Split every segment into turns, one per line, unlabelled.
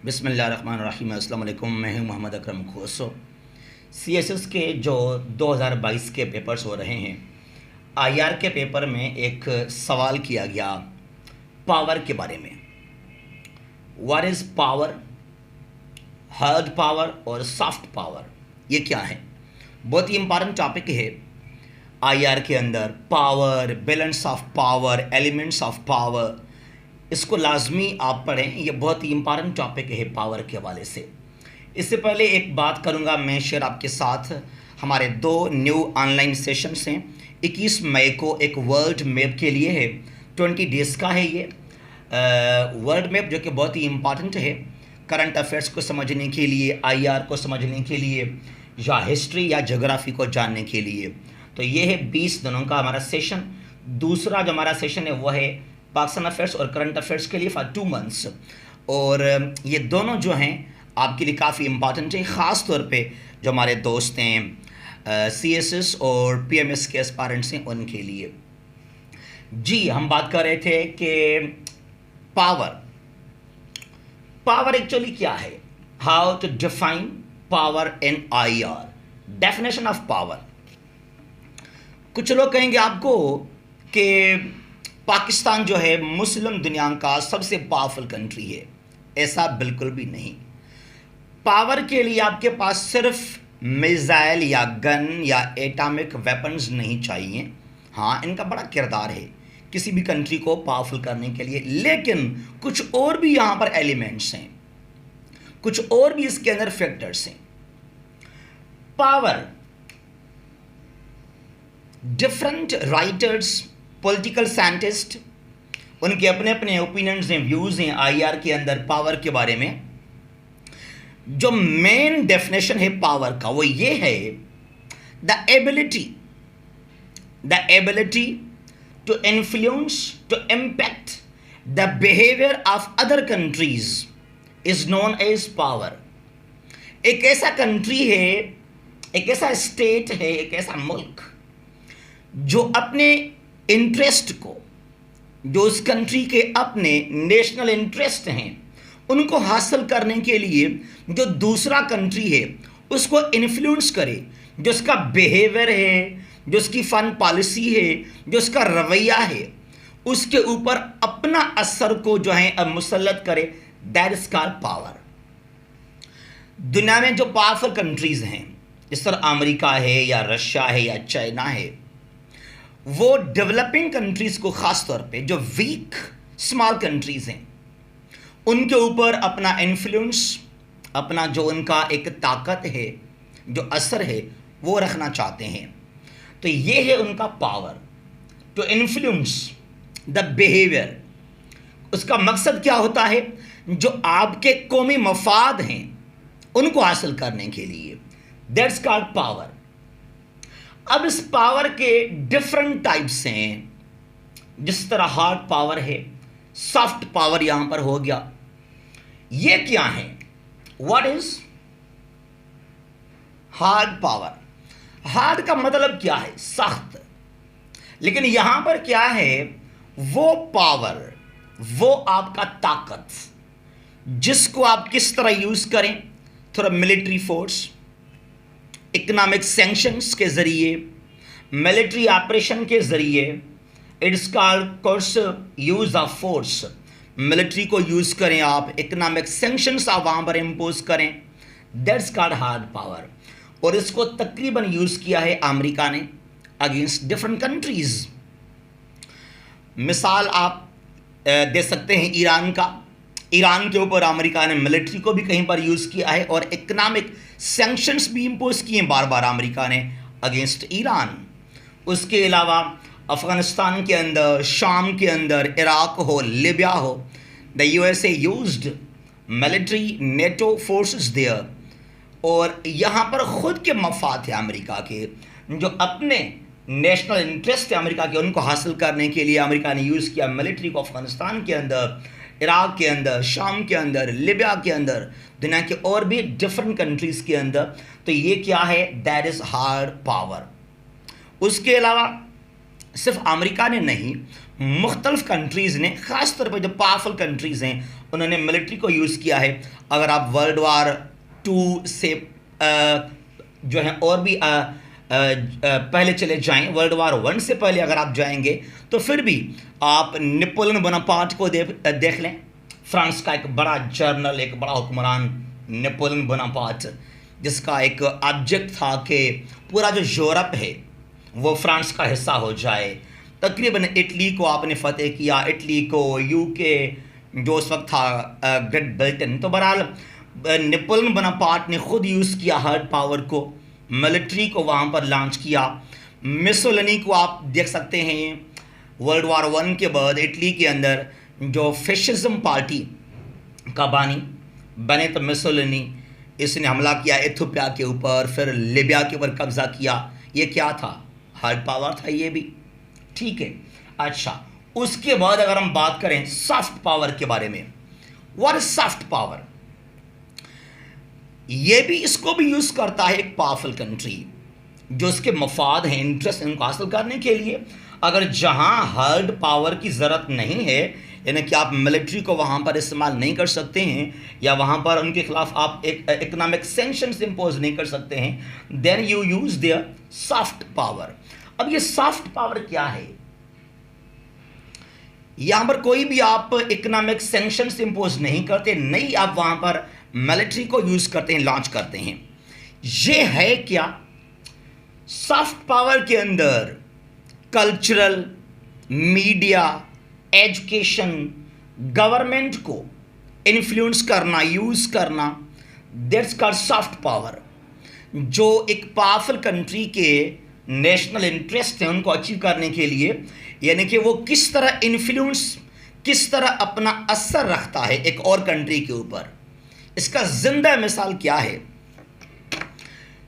बिस्मिल्लाहिर्रहमानिर्रहीम। अस्सलाम वालेकुम। मैं हूं मोहम्मद अकरम खोसो। सीएसएस के जो 2022 के पेपर्स हो रहे हैं, आईआर के पेपर में एक सवाल किया गया पावर के बारे में। What is power, hard power और सॉफ्ट पावर, ये क्या है? बहुत ही इंपॉर्टेंट टॉपिक है आईआर के अंदर। Power, balance of power, elements of power, इसको लाजमी आप पढ़ें। ये बहुत ही इंपॉर्टेंट टॉपिक है पावर के हवाले से। इससे पहले एक बात करूंगा मैं शेयर आपके साथ। हमारे 2 न्यू ऑनलाइन सेशंस हैं। 21 मई को एक वर्ल्ड मैप के लिए है, 20 डेज़ का है ये वर्ल्ड मैप, जो कि बहुत ही इंपॉर्टेंट है करंट अफेयर्स को समझने के लिए, आईआर को समझने के लिए, या हिस्ट्री या ज्योग्राफी को जानने के लिए। तो ये है 20 दिनों का हमारा सेशन। दूसरा जो हमारा सेशन है वो है पाकिस्तान अफेयर्स और करंट अफेयर्स के लिए फॉर 2 मंथ्स। और ये दोनों जो हैं आपके लिए काफ़ी इंपॉर्टेंट है, ख़ास तौर पे जो हमारे दोस्त हैं सीएसएस और पीएमएस के एस्पायरेंट्स हैं उनके लिए। जी, हम बात कर रहे थे कि पावर एक्चुअली क्या है, how to define power in IR, definition of power. कुछ लोग कहेंगे आपको कि पाकिस्तान जो है मुस्लिम दुनिया का सबसे पावरफुल कंट्री है। ऐसा बिल्कुल भी नहीं। पावर के लिए आपके पास सिर्फ मिसाइल या गन या एटॉमिक वेपन्स नहीं चाहिए। हाँ, इनका बड़ा किरदार है किसी भी कंट्री को पावरफुल करने के लिए, लेकिन कुछ और भी यहाँ पर एलिमेंट्स हैं, कुछ और भी इसके अंदर फैक्टर्स हैं। Power, different writers, political scientist, उनके अपने अपने ओपिनियंस हैं, व्यूज़ हैं आईआर के अंदर पावर के बारे में। जो मेन डेफिनेशन है पावर का वो ये है, the ability to influence, to impact the behaviour of other countries is known as power. एक ऐसा कंट्री है, एक ऐसा स्टेट है, एक ऐसा मुल्क जो अपने इंटरेस्ट को, जो उस कंट्री के अपने नेशनल इंटरेस्ट हैं, उनको हासिल करने के लिए जो दूसरा कंट्री है उसको इन्फ्लुएंस करे, जो उसका बिहेवियर है, जो उसकी फॉरेन पॉलिसी है, जो उसका रवैया है, उसके ऊपर अपना असर को जो है अब मुसल्लत करे, दैट इज कॉल्ड पावर। दुनिया में जो पावरफुल कंट्रीज हैं, जिस तरह अमेरिका है या रशिया है या चाइना है, वो डेवलपिंग कंट्रीज को, खास तौर पे जो वीक स्मॉल कंट्रीज हैं, उनके ऊपर अपना इन्फ्लुएंस, अपना जो उनका एक ताकत है, जो असर है, वो रखना चाहते हैं। तो ये है उनका power, to influence the behaviour. उसका मकसद क्या होता है? जो आपके कौमी मफाद हैं उनको हासिल करने के लिए, दैट्स कॉल्ड पावर। अब इस पावर के डिफरेंट टाइप्स हैं। जिस तरह हार्ड पावर है, सॉफ्ट पावर यहां पर हो गया। ये क्या है? What is hard power? Hard का मतलब क्या है? सख्त। लेकिन यहां पर क्या है? वो पावर, वो आपका ताकत, जिसको आप किस तरह यूज करें, थोड़ा मिलिट्री फोर्स, इकोनॉमिक सैंक्शंस के ज़रिए, मिलिट्री ऑपरेशन के ज़रिए, it's called course use of force. Military को यूज़ करें आप, इकोनॉमिक सैंक्शंस आप वहाँ पर इम्पोज करें, दैट्स कॉल्ड हार्ड पावर। और इसको तकरीबन यूज़ किया है अमेरिका ने अगेंस्ट डिफरेंट कंट्रीज़। मिसाल आप दे सकते हैं ईरान का। ईरान के ऊपर अमेरिका ने मिलिट्री को भी कहीं पर यूज़ किया है और इकोनॉमिक सैंक्शंस भी इम्पोज किए बार बार अमेरिका ने अगेंस्ट ईरान। उसके अलावा अफ़गानिस्तान के अंदर, शाम के अंदर, इराक हो, लिबिया हो, the USA used military NATO forces there. और यहाँ पर ख़ुद के मफाद थे अमेरिका के, जो अपने नेशनल इंटरेस्ट थे अमेरिका के, उनको हासिल करने के लिए अमेरिका ने यूज़ किया मिलिट्री को अफ़गानिस्तान के अंदर, इराक के अंदर, शाम के अंदर, लिबिया के अंदर, दुनिया के और भी डिफरेंट कंट्रीज़ के अंदर। तो ये क्या है? That is hard power. उसके अलावा सिर्फ अमेरिका ने नहीं, मुख्तलिफ कंट्रीज़ ने, ख़ास तौर पर जो पावरफुल कंट्रीज़ हैं उन्होंने मिलिट्री को यूज़ किया है। अगर आप वर्ल्ड वार 2 से जो है और भी पहले चले जाएं, वर्ल्ड वार 1 से पहले अगर आप जाएंगे तो फिर भी आप नेपोलियन बोनापार्ट को देख लें। फ्रांस का एक बड़ा जनरल, एक बड़ा हुक्मरान नेपोलियन बोनापार्ट, जिसका एक ऑब्जेक्ट था कि पूरा जो यूरोप है वो फ्रांस का हिस्सा हो जाए। तकरीबन इटली को आपने फतेह किया, इटली को, यूके जो उस वक्त था ग्रेट ब्रिटेन। तो बहरहाल नेपोलियन बोनापार्ट ने खुद यूज़ किया हार्ड पावर को, मिलिट्री को वहाँ पर लॉन्च किया। मुसोलिनी को आप देख सकते हैं, वर्ल्ड वार 1 के बाद इटली के अंदर जो फैशिज्म पार्टी का बानी बने तो मुसोलिनी, इसने हमला किया इथियोपिया के ऊपर, फिर लीबिया के ऊपर कब्जा किया। ये क्या था? हार्ड पावर था ये भी, ठीक है। अच्छा, उसके बाद अगर हम बात करें सॉफ्ट पावर के बारे में, व्हाट इज सॉफ्ट पावर? ये भी, इसको भी यूज करता है एक पावरफुल कंट्री जो उसके मफाद हैं, इंटरेस्ट इनको हासिल करने के लिए। अगर जहां हार्ड पावर की ज़रूरत नहीं है, यानी कि आप मिलिट्री को वहाँ पर इस्तेमाल नहीं कर सकते हैं, या वहाँ पर उनके खिलाफ आप एक इकोनॉमिक सैंक्शंस इम्पोज नहीं कर सकते हैं, then you use their soft power. अब ये सॉफ्ट पावर क्या है? यहाँ पर कोई भी आप इकोनॉमिक सैंक्शंस इम्पोज नहीं करते, नहीं आप वहाँ पर मिलिट्री को यूज करते हैं, लॉन्च करते हैं। ये है क्या? सॉफ्ट पावर के अंदर कल्चरल, मीडिया, एजुकेशन, गवर्नमेंट को इन्फ्लुएंस करना, यूज करना, दैट्स कॉल्ड सॉफ्ट पावर। जो एक पावरफुल कंट्री के नेशनल इंटरेस्ट हैं उनको अचीव करने के लिए, यानी कि वो किस तरह इन्फ्लुएंस, किस तरह अपना असर रखता है एक और कंट्री के ऊपर। इसका जिंदा मिसाल क्या है?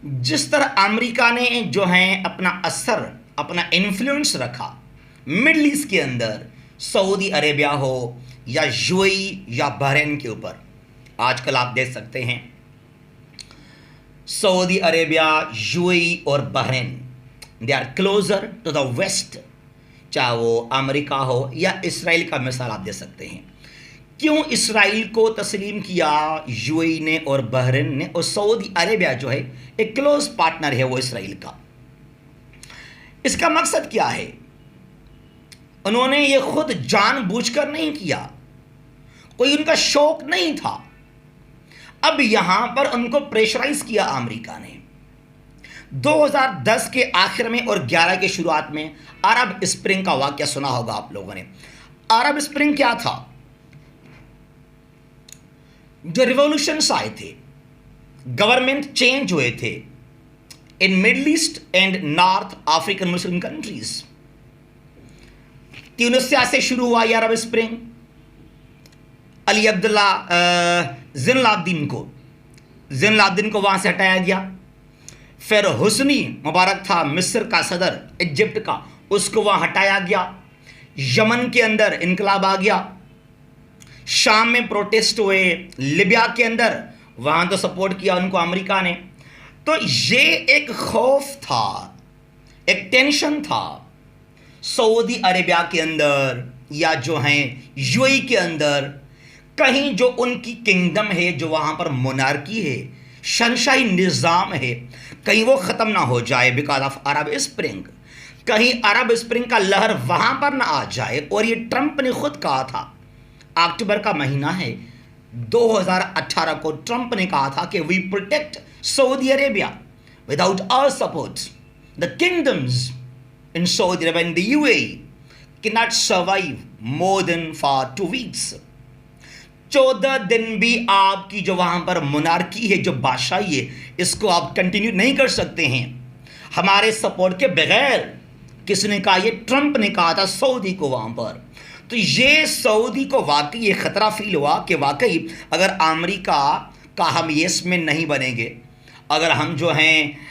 जिस तरह अमेरिका ने जो है अपना असर, अपना इन्फ्लुएंस रखा मिडल ईस्ट के अंदर, सऊदी अरेबिया हो या यूएई या बहरीन के ऊपर। आजकल आप देख सकते हैं सऊदी अरेबिया, यूएई और Bahrain, they are closer to the west. चाहे वो अमेरिका हो या इसराइल का मिसाल आप दे सकते हैं। क्यों इसराइल को तस्लीम किया यूएई ने और बहरीन ने, और सऊदी अरेबिया जो है एक क्लोज पार्टनर है वो इसराइल का। इसका मकसद क्या है? उन्होंने ये खुद जानबूझकर नहीं किया, कोई उनका शौक नहीं था। अब यहां पर उनको प्रेशराइज किया अमेरिका ने। 2010 के आखिर में और 11 के शुरुआत में अरब स्प्रिंग का वाकया सुना होगा आप लोगों ने। अरब स्प्रिंग क्या था? जो रिवॉल्यूशंस आए थे, गवर्नमेंट चेंज हुए थे in middle east and north African Muslim countries. Tunisia से शुरू हुआ यह अरब स्प्रिंग। अली अब्दुल्ला ज़ैनुल-आबिदीन को वहां से हटाया गया। फिर हुस्नी मुबारक था मिस्र का सदर, इजिप्ट का, उसको वहां हटाया गया। यमन के अंदर इनकलाब आ गया, शाम में प्रोटेस्ट हुए, लीबिया के अंदर वहां तो सपोर्ट किया उनको अमेरिका ने। तो ये एक खौफ था, एक टेंशन था सऊदी अरेबिया के अंदर या जो हैं यूएई के अंदर, कहीं जो उनकी किंगडम है, जो वहां पर मोनार्की है, शहंशाही निज़ाम है, कहीं वो ख़त्म ना हो जाए बिकॉज ऑफ अरब स्प्रिंग। कहीं अरब स्प्रिंग का लहर वहां पर ना आ जाए। और ये ट्रंप ने खुद कहा था, अक्टूबर का महीना है 2018 को, ट्रंप ने कहा था कि we protect Saudi Arabia without our support the kingdoms in Saudi Arabia and the UAE cannot survive more than for 2 weeks। 14 दिन भी आपकी जो वहां पर मोनार्की है, जो बादशाही है, इसको आप कंटिन्यू नहीं कर सकते हैं हमारे सपोर्ट के बगैर। किसने कहा? ये ट्रंप ने कहा था सऊदी को वहां पर। तो ये सऊदी को वाकई ये खतरा फील हुआ कि वाकई अगर अमेरिका का हम येस में नहीं बनेंगे, अगर हम जो हैं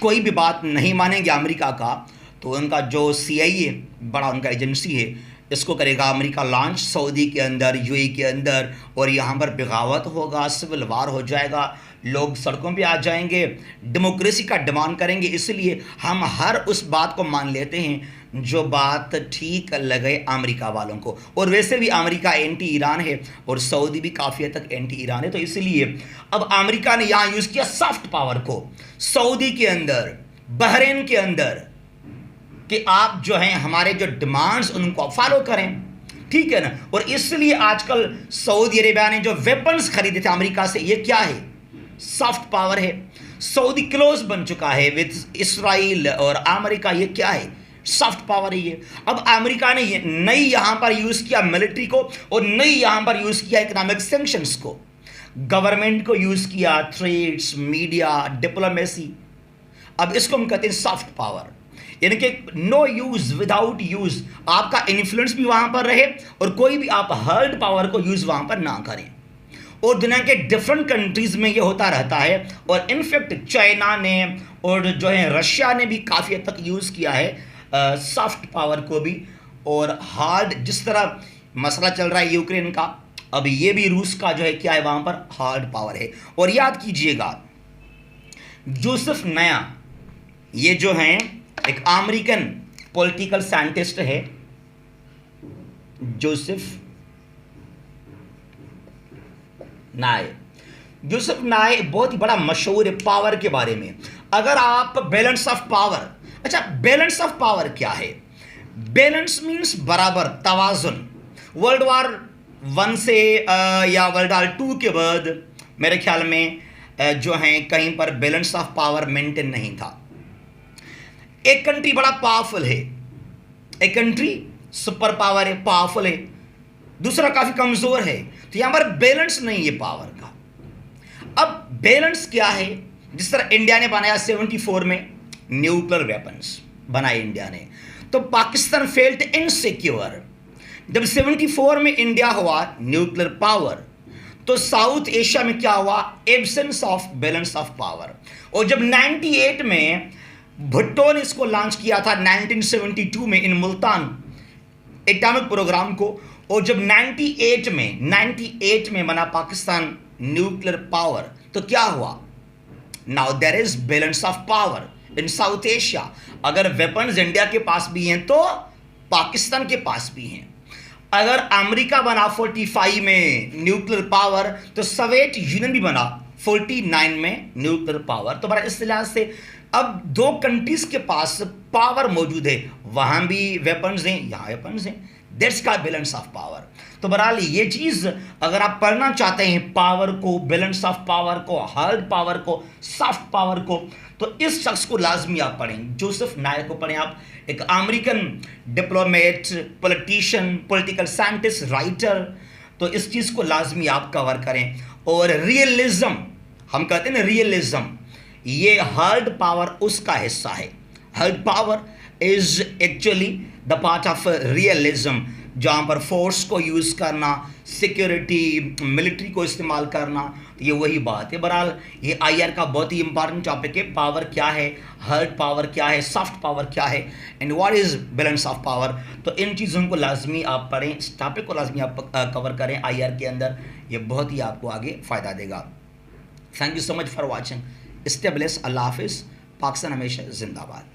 कोई भी बात नहीं मानेंगे अमेरिका का, तो उनका जो CIA बड़ा उनका एजेंसी है, इसको करेगा अमेरिका लॉन्च सऊदी के अंदर, यूएई के अंदर, और यहाँ पर बगावत होगा, सिविल वार हो जाएगा, लोग सड़कों पे आ जाएंगे, डेमोक्रेसी का डिमांड करेंगे। इसलिए हम हर उस बात को मान लेते हैं जो बात ठीक लगे अमेरिका वालों को। और वैसे भी अमेरिका एंटी ईरान है और सऊदी भी काफ़ी हद तक एंटी ईरान है, तो इसलिए अब अमेरिका ने यहाँ यूज़ किया सॉफ्ट पावर को सऊदी के अंदर, बहरीन के अंदर, कि आप जो हैं हमारे जो डिमांड्स उनको फॉलो करें, ठीक है ना। और इसलिए आजकल सऊदी अरेबिया ने जो वेपन्स खरीदे थे अमेरिका से, ये क्या है? सॉफ्ट पावर है। सऊदी क्लोज बन चुका है विद इसराइल और अमेरिका, ये क्या है? सॉफ्ट पावर है ये। अब अमेरिका ने ये नई यहां पर यूज किया मिलिट्री को और नई यहां पर यूज किया इकोनॉमिक सैंक्शंस को, गवर्नमेंट को यूज किया, थ्रेड्स, मीडिया, डिप्लोमेसी। अब इसको हम कहते हैं सॉफ्ट पावर, यानी कि नो यूज विदाउट यूज, आपका इन्फ्लुएंस भी वहां पर रहे और कोई भी आप हार्ड पावर को यूज वहां पर ना करें। और दुनिया के डिफरेंट कंट्रीज में ये होता रहता है। और इनफैक्ट चाइना ने और जो है रशिया ने भी काफ़ी हद तक यूज़ किया है सॉफ्ट पावर को भी। और हार्ड, जिस तरह मसला चल रहा है यूक्रेन का, अब ये भी रूस का जो है क्या है, वहाँ पर हार्ड पावर है। और याद कीजिएगा, जोसेफ नया, ये जो हैं एक अमेरिकन पॉलिटिकल साइंटिस्ट है, जोसेफ नाय। जोसेफ नाय बहुत ही बड़ा मशहूर है पावर के बारे में। अगर आप बैलेंस ऑफ पावर, अच्छा बैलेंस ऑफ पावर क्या है? बैलेंस मीन्स बराबर, तवाजुन। वर्ल्ड वार 1 से या वर्ल्ड वार 2 के बाद मेरे ख्याल में जो है कहीं पर बैलेंस ऑफ पावर मेंटेन नहीं था। एक कंट्री बड़ा पावरफुल है, एक कंट्री सुपर पावर है, पावरफुल है, दूसरा काफी कमजोर है, तो यहां पर बैलेंस नहीं है पावर का। अब बैलेंस क्या है? जिस तरह इंडिया ने बनाया 74 में न्यूक्लियर वेपन्स बनाए इंडिया ने, तो पाकिस्तान फेल्ट इनसिक्योर। जब 74 में इंडिया हुआ न्यूक्लियर पावर, तो साउथ एशिया में क्या हुआ? Absence of balance of power. और जब 98 में भुट्टो ने इसको लॉन्च किया था 1972 में इन मुल्तान एटॉमिक प्रोग्राम को, और जब 98 में बना पाकिस्तान न्यूक्लियर पावर, तो क्या हुआ? Now there is balance of power in South Asia. अगर वेपन्स इंडिया के पास भी हैं तो पाकिस्तान के पास भी हैं। अगर अमेरिका बना 45 में न्यूक्लियर पावर, तो सोवियत यूनियन भी बना 49 में न्यूक्लियर पावर। तो बड़ा इस लिहाज से अब दो कंट्रीज के पास पावर मौजूद है, वहां भी वेपन्स हैं, यहाँ वेपन्स हैं, दैट्स का बैलेंस ऑफ पावर। तो बहरहाल ये चीज़ अगर आप पढ़ना चाहते हैं पावर को, बैलेंस ऑफ पावर को, हार्ड पावर को, सॉफ्ट पावर को, तो इस शख्स को लाजमी आप पढ़ें, जोसेफ नायर को पढ़ें आप। एक American diplomat, politician, political scientist, writer, तो इस चीज़ को लाजमी आप कवर करें। और रियलिज्म, हम कहते हैं ना रियलिज्म, ये हार्ड पावर उसका हिस्सा है। Hard power is actually the part of realism, जहाँ पर फोर्स को यूज़ करना, सिक्योरिटी, मिलिट्री को इस्तेमाल करना, तो ये वही बात है। बहरहाल ये आईआर का बहुत ही इंपॉर्टेंट टॉपिक है। पावर क्या है, हार्ड पावर क्या है, सॉफ्ट पावर क्या है, and what is balance of power. तो इन चीज़ों को लाजमी आप पढ़ें, इस टॉपिक को लाजमी आप कवर करें आईआर के अंदर, ये बहुत ही आपको आगे फ़ायदा देगा। Thank you so much for watching. Stay blessed. अल्लाह हाफिज़। पाकिस्तान हमेशा जिंदाबाद।